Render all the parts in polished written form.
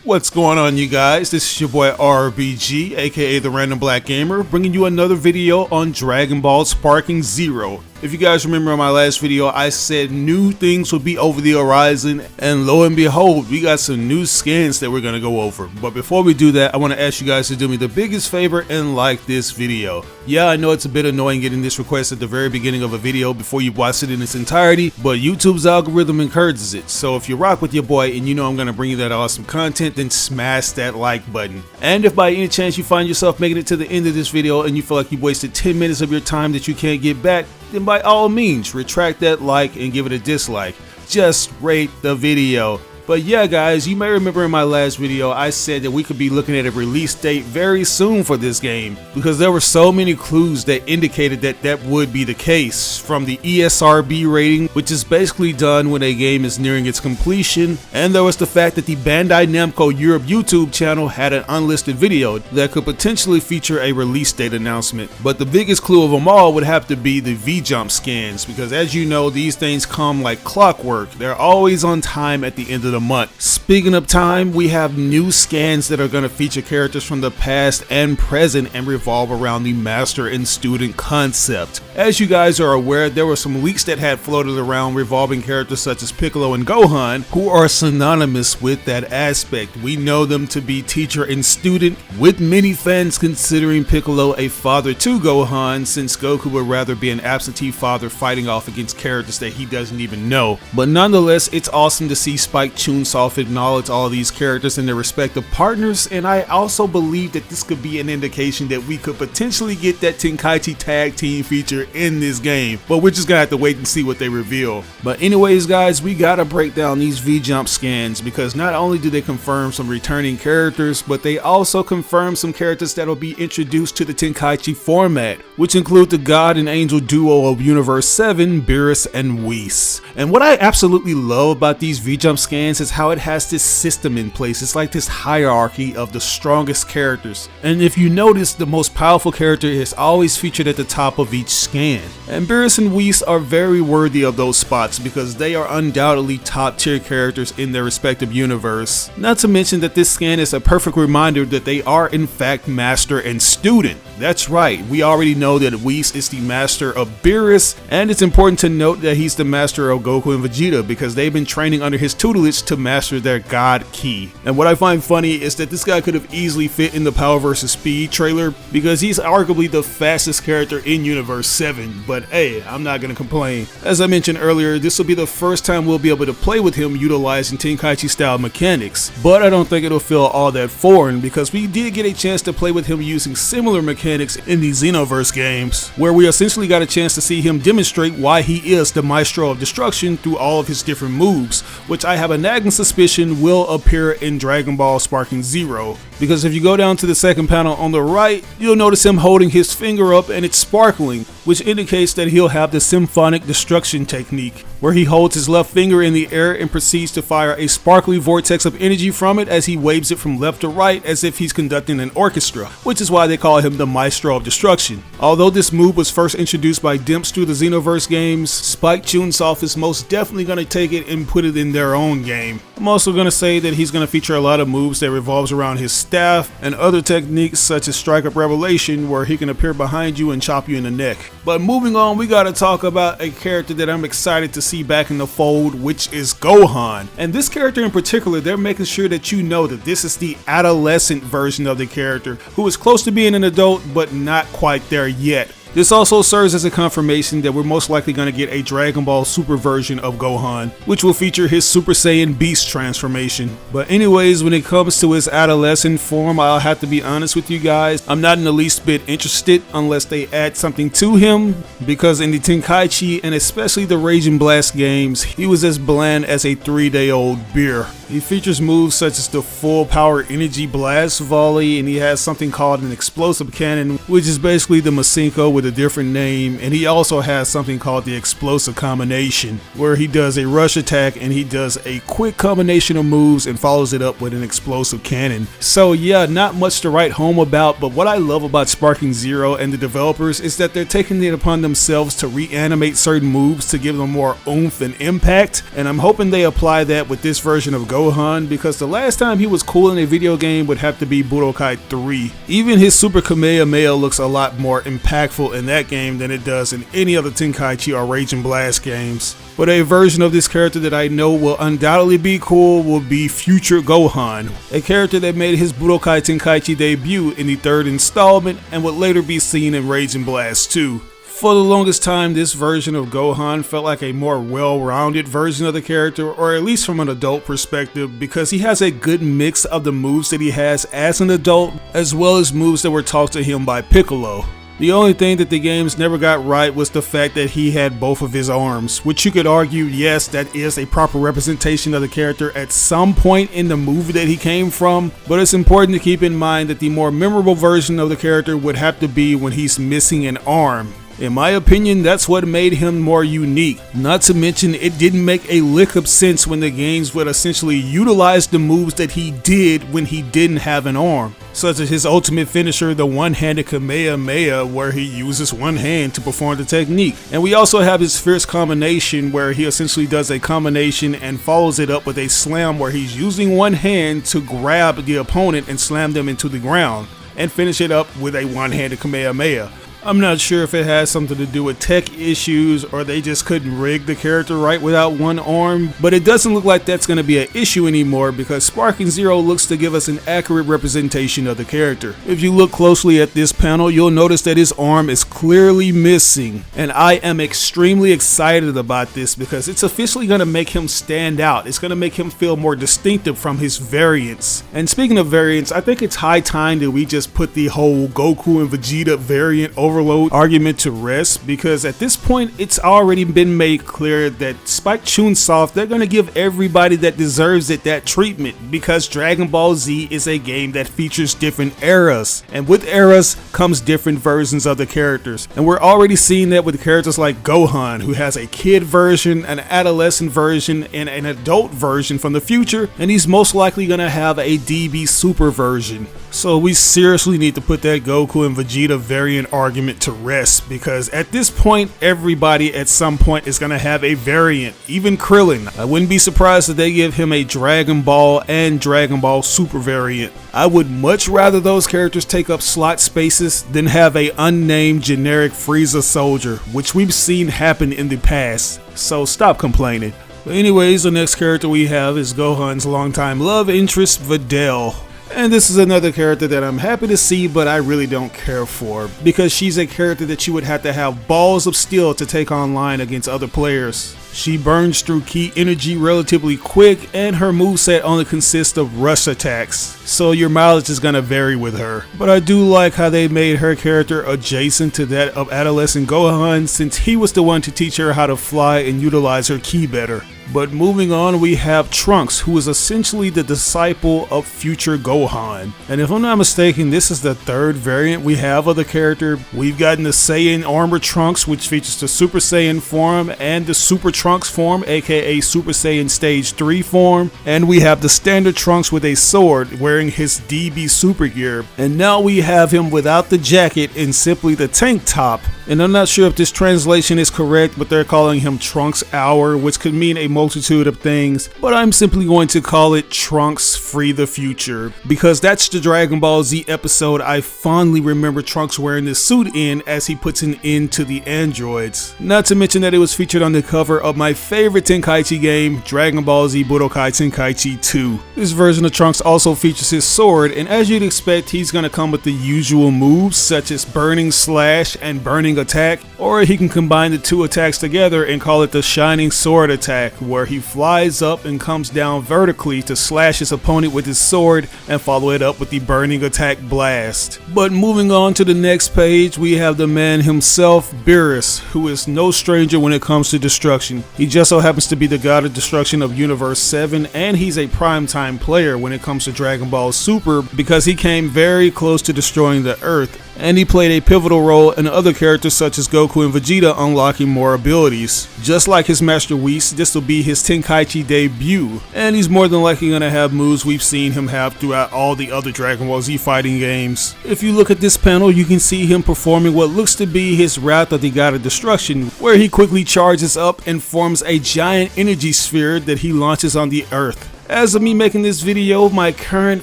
What's going on, you guys? This is your boy RBG, aka the Random Black Gamer, bringing you another video on Dragon Ball Sparking Zero. If you guys remember in my last video, I said new things would be over the horizon, and lo and behold, we got some new skins that we're going to go over. But before we do that, I want to ask you guys to do me the biggest favor and like this video. Yeah, I know it's a bit annoying getting this request at the very beginning of a video before you watch it in its entirety, but YouTube's algorithm encourages it. So if you rock with your boy and you know I'm going to bring you that awesome content, then smash that like button. And if by any chance you find yourself making it to the end of this video and you feel like you wasted 10 minutes of your time that you can't get back, then by all means, retract that like and give it a dislike. Just rate the video. But yeah, guys, you may remember in my last video I said that we could be looking at a release date very soon for this game, because there were so many clues that indicated that that would be the case, from the ESRB rating, which is basically done when a game is nearing its completion, and there was the fact that the Bandai Namco Europe YouTube channel had an unlisted video that could potentially feature a release date announcement. But the biggest clue of them all would have to be the V-Jump scans, because as you know, these things come like clockwork. They're always on time at the end of the month. Speaking of time, we have new scans that are going to feature characters from the past and present and revolve around the master and student concept. As you guys are aware, there were some leaks that had floated around revolving characters such as Piccolo and Gohan, who are synonymous with that aspect. We know them to be teacher and student, with many fans considering Piccolo a father to Gohan, since Goku would rather be an absentee father fighting off against characters that he doesn't even know. But nonetheless, it's awesome to see Spike Chunsoft acknowledge all these characters and their respective partners, and I also believe that this could be an indication that we could potentially get that Tenkaichi tag team feature in this game, but we're just gonna have to wait and see what they reveal. But anyways, guys, we gotta break down these V-Jump scans, because not only do they confirm some returning characters, but they also confirm some characters that will be introduced to the Tenkaichi format, which include the God and Angel duo of Universe 7, Beerus and Whis. And what I absolutely love about these V-Jump scans is how it has this system in place. It's like this hierarchy of the strongest characters, and if you notice, the most powerful character is always featured at the top of each scan, and Beerus and Whis are very worthy of those spots because they are undoubtedly top tier characters in their respective universe. Not to mention that this scan is a perfect reminder that they are in fact master and student. That's right, we already know that Whis is the master of Beerus, and it's important to note that he's the master of Goku and Vegeta because they've been training under his tutelage to master their God Ki. And what I find funny is that this guy could have easily fit in the Power vs. Speed trailer because he's arguably the fastest character in Universe 7, but hey, I'm not gonna complain. As I mentioned earlier, this will be the first time we'll be able to play with him utilizing Tenkaichi style mechanics, but I don't think it'll feel all that foreign because we did get a chance to play with him using similar mechanics in the Xenoverse games, where we essentially got a chance to see him demonstrate why he is the Maestro of Destruction through all of his different moves, which I have a nagging suspicion will appear in Dragon Ball Sparking Zero. Because if you go down to the second panel on the right, you'll notice him holding his finger up and it's sparkling, which indicates that he'll have the Symphonic Destruction technique, where he holds his left finger in the air and proceeds to fire a sparkly vortex of energy from it as he waves it from left to right as if he's conducting an orchestra, which is why they call him the Maestro of Destruction. Although this move was first introduced by Dimps through the Xenoverse games, Spike Chunsoft is most definitely going to take it and put it in their own game. I'm also going to say that he's going to feature a lot of moves that revolves around his staff and other techniques such as Strike Up Revelation, where he can appear behind you and chop you in the neck. But moving on, we gotta talk about a character that I'm excited to see back in the fold, which is Gohan. And this character in particular, they're making sure that you know that this is the adolescent version of the character, who is close to being an adult but not quite there yet. This also serves as a confirmation that we're most likely going to get a Dragon Ball Super version of Gohan, which will feature his Super Saiyan Beast transformation. But anyways, when it comes to his adolescent form, I'll have to be honest with you guys, I'm not in the least bit interested unless they add something to him, because in the Tenkaichi and especially the Raging Blast games, he was as bland as a 3-day-old beer. He features moves such as the Full Power Energy Blast Volley, and he has something called an Explosive Cannon, which is basically the Masenko with a different name, and he also has something called the Explosive Combination, where he does a rush attack and he does a quick combination of moves and follows it up with an explosive cannon. So yeah, not much to write home about, but what I love about Sparking Zero and the developers is that they're taking it upon themselves to reanimate certain moves to give them more oomph and impact, and I'm hoping they apply that with this version of Gohan, because the last time he was cool in a video game would have to be Budokai 3. Even his Super Kamehameha looks a lot more impactful in that game than it does in any other Tenkaichi or Raging Blast games. But a version of this character that I know will undoubtedly be cool will be Future Gohan, a character that made his Budokai Tenkaichi debut in the 3rd installment and would later be seen in Raging Blast 2. For the longest time, this version of Gohan felt like a more well-rounded version of the character, or at least from an adult perspective, because he has a good mix of the moves that he has as an adult, as well as moves that were taught to him by Piccolo. The only thing that the games never got right was the fact that he had both of his arms, which you could argue, yes, that is a proper representation of the character at some point in the movie that he came from, but it's important to keep in mind that the more memorable version of the character would have to be when he's missing an arm. In my opinion, that's what made him more unique. Not to mention, it didn't make a lick of sense when the games would essentially utilize the moves that he did when he didn't have an arm, such as his ultimate finisher, the one-handed Kamehameha, where he uses one hand to perform the technique. And we also have his fierce combination, where he essentially does a combination and follows it up with a slam, where he's using one hand to grab the opponent and slam them into the ground, and finish it up with a one-handed Kamehameha. I'm not sure if it has something to do with tech issues or they just couldn't rig the character right without one arm, but it doesn't look like that's going to be an issue anymore because Sparking Zero looks to give us an accurate representation of the character. If you look closely at this panel, you'll notice that his arm is clearly missing, and I am extremely excited about this because it's officially going to make him stand out. It's going to make him feel more distinctive from his variants. And speaking of variants, I think it's high time that we just put the whole Goku and Vegeta variant overload argument to rest, because at this point it's already been made clear that Spike Chunsoft, they're going to give everybody that deserves it that treatment, because Dragon Ball Z is a game that features different eras, and with eras comes different versions of the characters, and we're already seeing that with characters like Gohan, who has a kid version, an adolescent version, and an adult version from the future, and he's most likely going to have a DB Super version. So we seriously need to put that Goku and Vegeta variant argument to rest, because at this point everybody at some point is going to have a variant, even Krillin. I wouldn't be surprised if they give him a Dragon Ball and Dragon Ball Super variant. I would much rather those characters take up slot spaces than have a unnamed generic Frieza soldier, which we've seen happen in the past, so stop complaining. But anyways, the next character we have is Gohan's longtime love interest, Videl. And this is another character that I'm happy to see, but I really don't care for, because she's a character that you would have to have balls of steel to take online against other players. She burns through key energy relatively quick, and her moveset only consists of rush attacks, so your mileage is gonna vary with her. But I do like how they made her character adjacent to that of adolescent Gohan, since he was the one to teach her how to fly and utilize her ki better. But moving on, we have Trunks, who is essentially the disciple of future Gohan. And if I'm not mistaken, this is the 3rd variant we have of the character. We've gotten the Saiyan Armor Trunks, which features the Super Saiyan form and the Super Trunks form, aka Super Saiyan Stage 3 form. And we have the standard Trunks with a sword, wearing his DB Super gear. And now we have him without the jacket and simply the tank top. And I'm not sure if this translation is correct, but they're calling him Trunks Hour, which could mean a multitude of things, but I'm simply going to call it Trunks Free the Future, because that's the Dragon Ball Z episode I fondly remember Trunks wearing this suit in as he puts an end to the androids. Not to mention that it was featured on the cover of my favorite Tenkaichi game, Dragon Ball Z Budokai Tenkaichi 2. This version of Trunks also features his sword, and as you'd expect, he's going to come with the usual moves such as Burning Slash and Burning Attack, or he can combine the two attacks together and call it the Shining Sword Attack, where he flies up and comes down vertically to slash his opponent with his sword and follow it up with the Burning Attack Blast. But moving on to the next page, we have the man himself, Beerus, who is no stranger when it comes to destruction. He just so happens to be the god of destruction of Universe 7, and he's a primetime player when it comes to Dragon Ball Super, because he came very close to destroying the Earth, and he played a pivotal role in other characters such as Goku and Vegeta unlocking more abilities. Just like his master Whis, this will be his Tenkaichi debut, and he's more than likely going to have moves we've seen him have throughout all the other Dragon Ball Z fighting games. If you look at this panel, you can see him performing what looks to be his Wrath of the God of Destruction, where he quickly charges up and forms a giant energy sphere that he launches on the Earth. As of me making this video, my current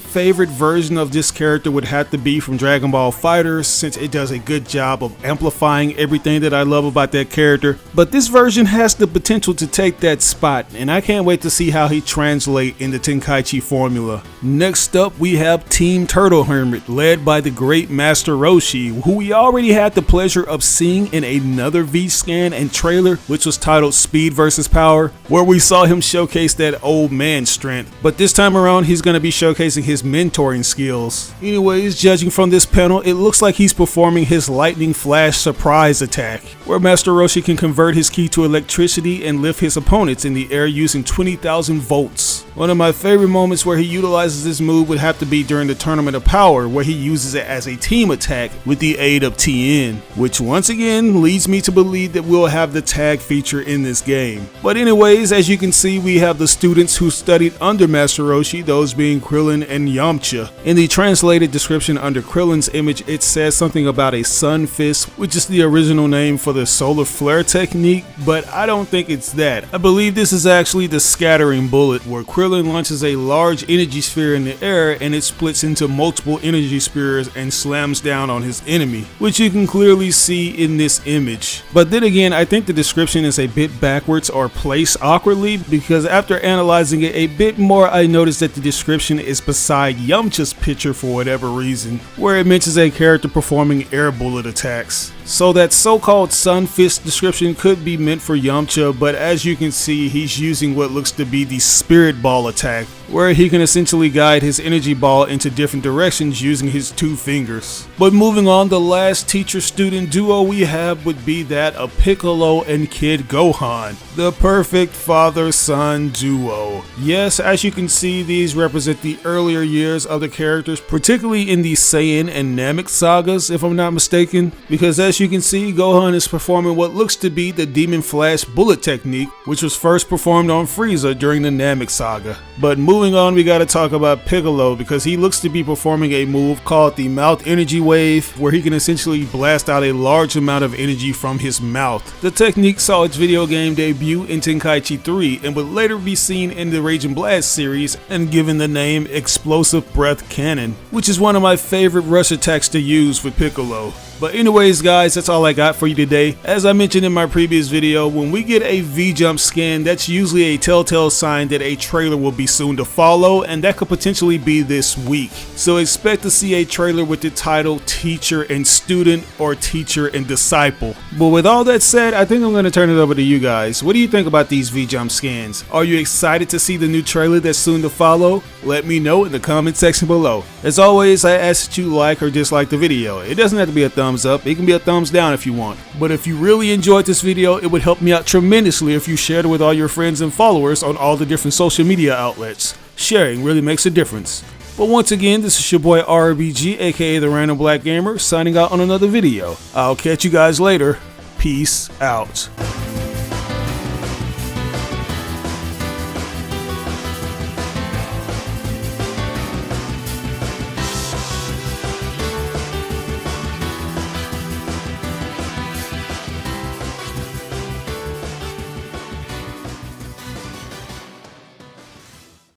favorite version of this character would have to be from Dragon Ball FighterZ, since it does a good job of amplifying everything that I love about that character. But this version has the potential to take that spot, and I can't wait to see how he translates in the Tenkaichi formula. Next up, we have Team Turtle Hermit, led by the great Master Roshi, who we already had the pleasure of seeing in another V-Scan and trailer, which was titled Speed vs. Power, where we saw him showcase that old man strength. But this time around, he's going to be showcasing his mentoring skills. Anyways, judging from this panel, it looks like he's performing his Lightning Flash surprise attack, where Master Roshi can convert his ki to electricity and lift his opponents in the air using 20,000 volts. One of my favorite moments where he utilizes this move would have to be during the Tournament of Power, where he uses it as a team attack with the aid of Tien, which once again leads me to believe that we'll have the tag feature in this game. But anyways, as you can see, we have the students who studied under Master Roshi, those being Krillin and Yamcha. In the translated description under Krillin's image, it says something about a Sun Fist, which is the original name for the Solar Flare technique, but I don't think it's that. I believe this is actually the Scattering Bullet, where Krillin launches a large energy sphere in the air and it splits into multiple energy spheres and slams down on his enemy, which you can clearly see in this image. But then again, I think the description is a bit backwards or placed awkwardly, because after analyzing it a bit more, I noticed that the description is beside Yamcha's picture for whatever reason, where it mentions a character performing air bullet attacks. So that so-called Sun Fist description could be meant for Yamcha, but as you can see, he's using what looks to be the Spirit Ball attack, where he can essentially guide his energy ball into different directions using his two fingers. But moving on, the last teacher-student duo we have would be that of Piccolo and Kid Gohan, the perfect father-son duo. Yes, as you can see, these represent the earlier years of the characters, particularly in the Saiyan and Namek sagas, if I'm not mistaken, because as you can see, Gohan is performing what looks to be the Demon Flash bullet technique, which was first performed on Frieza during the Namek saga. But moving on, we gotta talk about Piccolo, because he looks to be performing a move called the Mouth Energy Wave, where he can essentially blast out a large amount of energy from his mouth. The technique saw its video game debut in Tenkaichi 3 and would later be seen in the Raging Blast series and given the name Explosive Breath Cannon, which is one of my favorite rush attacks to use with Piccolo. But anyways guys, that's all I got for you today. As I mentioned in my previous video, when we get a V-Jump scan, that's usually a telltale sign that a trailer will be soon to follow, and that could potentially be this week. So expect to see a trailer with the title Teacher and Student or Teacher and Disciple. But with all that said, I think I'm going to turn it over to you guys. What do you think about these V-Jump scans? Are you excited to see the new trailer that's soon to follow? Let me know in the comment section below. As always, I ask that you like or dislike the video. It doesn't have to be a thumbs up, it can be a thumbs down if you want. But if you really enjoyed this video, it would help me out tremendously if you shared it with all your friends and followers on all the different social media outlets. Sharing really makes a difference. But once again, this is your boy RBG, aka The Random Black Gamer, signing out on another video. I'll catch you guys later. Peace out.